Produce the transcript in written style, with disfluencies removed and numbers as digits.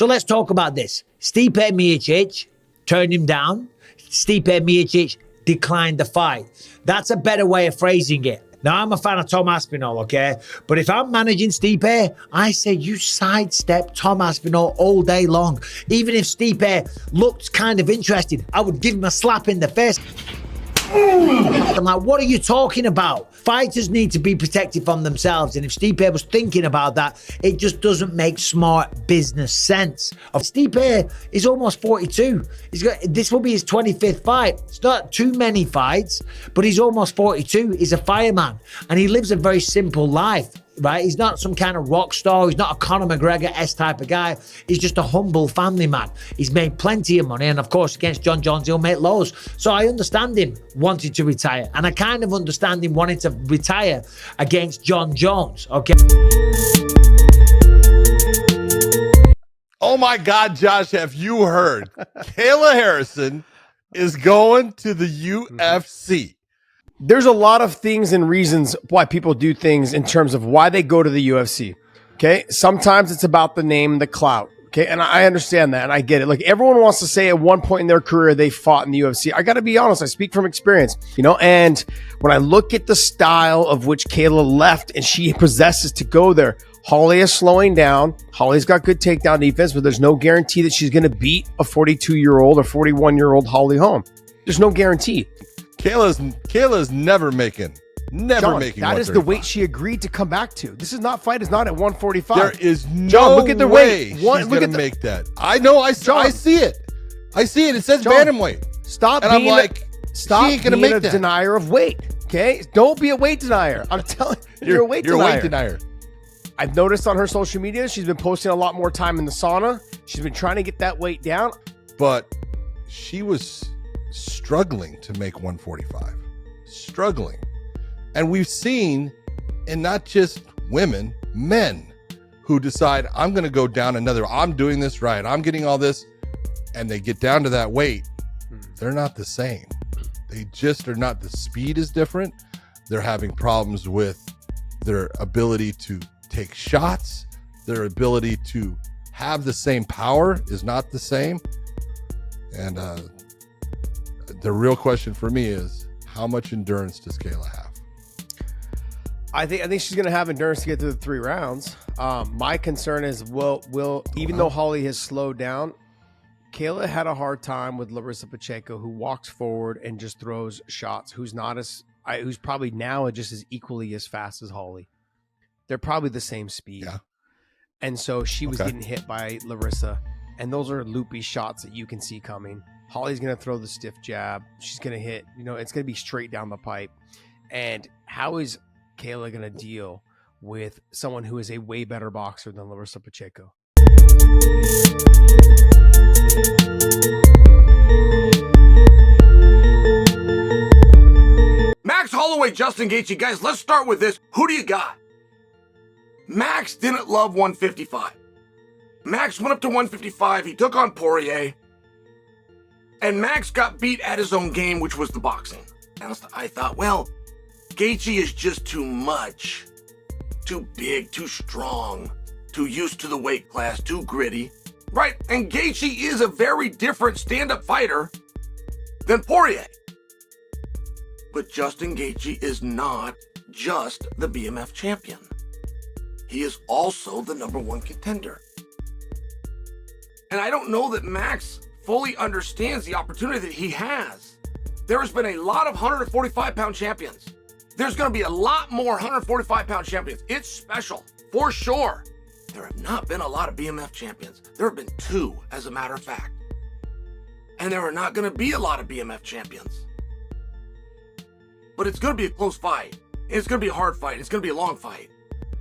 So let's talk about this. Stipe Miocic turned him down. Stipe Miocic declined the fight. That's a better way of phrasing it. Now, I'm a fan of Tom Aspinall, okay? But if I'm managing Stipe, I say you sidestep Tom Aspinall all day long. Even if Stipe looked kind of interested, I would give him a slap in the face. I'm like, what are you talking about? Fighters need to be protected from themselves. And if Stipe was thinking about that, it just doesn't make smart business sense. Stipe is almost 42. This will be his 25th fight. It's not too many fights, but he's almost 42. He's a fireman and he lives a very simple life. Right? He's not some kind of rock star. He's not a Conor McGregor-esque type of guy. He's just a humble family man. He's made plenty of money. And of course, against John Jones, he'll make loads. So I understand him wanting to retire. And I kind of understand him wanting to retire against John Jones. Okay. Oh my God, Josh, have you heard? Kayla Harrison is going to the UFC. There's a lot of things and reasons why people do things in terms of why they go to the UFC. Okay. Sometimes it's about the name, the clout. Okay. And I understand that and I get it. Like everyone wants to say at one point in their career, they fought in the UFC. I got to be honest. I speak from experience, and when I look at the style of which Kayla left and she possesses to go there, Holly is slowing down. Holly's got good takedown defense, but there's no guarantee that she's going to beat a 42-year-old or 41-year-old Holly Holm. There's no guarantee. Kayla's never making. John, that is the weight she agreed to come back to. This is not fight is not at 145. There is no John, look at the way weight. she's going to make that. I know. I see it. I see it. It says bantamweight. Stop and being I'm like, stop she ain't gonna being make a that. denier of weight. Okay, don't be a weight denier. I'm telling you, you're a weight denier. You're a weight denier. I've noticed on her social media, she's been posting a lot more time in the sauna. She's been trying to get that weight down. But she was struggling to make 145. Struggling. And we've seen, and not just women, men who decide, I'm going to go down another, I'm doing this right, I'm getting all this, and they get down to that weight. They're not the same. They just are not. The speed is different. They're having problems with their ability to take shots. Their ability to have the same power is not the same. And the real question for me is, how much endurance does Kayla have? I think she's going to have endurance to get through the 3 rounds. My concern is, even though Holly has slowed down, Kayla had a hard time with Larissa Pacheco, who walks forward and just throws shots. Who's probably now just as equally as fast as Holly. They're probably the same speed. Yeah. And so she was getting hit by Larissa, and those are loopy shots that you can see coming. Holly's going to throw the stiff jab. She's going to hit, it's going to be straight down the pipe. And how is Kayla going to deal with someone who is a way better boxer than Larissa Pacheco? Max Holloway, Justin Gaethje. Guys, let's start with this. Who do you got? Max didn't love 155. Max went up to 155. He took on Poirier. And Max got beat at his own game, which was the boxing. And I thought, well, Gaethje is just too much. Too big, too strong, too used to the weight class, too gritty. Right? And Gaethje is a very different stand-up fighter than Poirier. But Justin Gaethje is not just the BMF champion. He is also the #1 contender. And I don't know that Max fully understands the opportunity that he has. There has been a lot of 145-pound champions. There's going to be a lot more 145-pound champions. It's special, for sure. There have not been a lot of BMF champions. There have been 2, as a matter of fact. And there are not going to be a lot of BMF champions. But it's going to be a close fight. It's going to be a hard fight. It's going to be a long fight.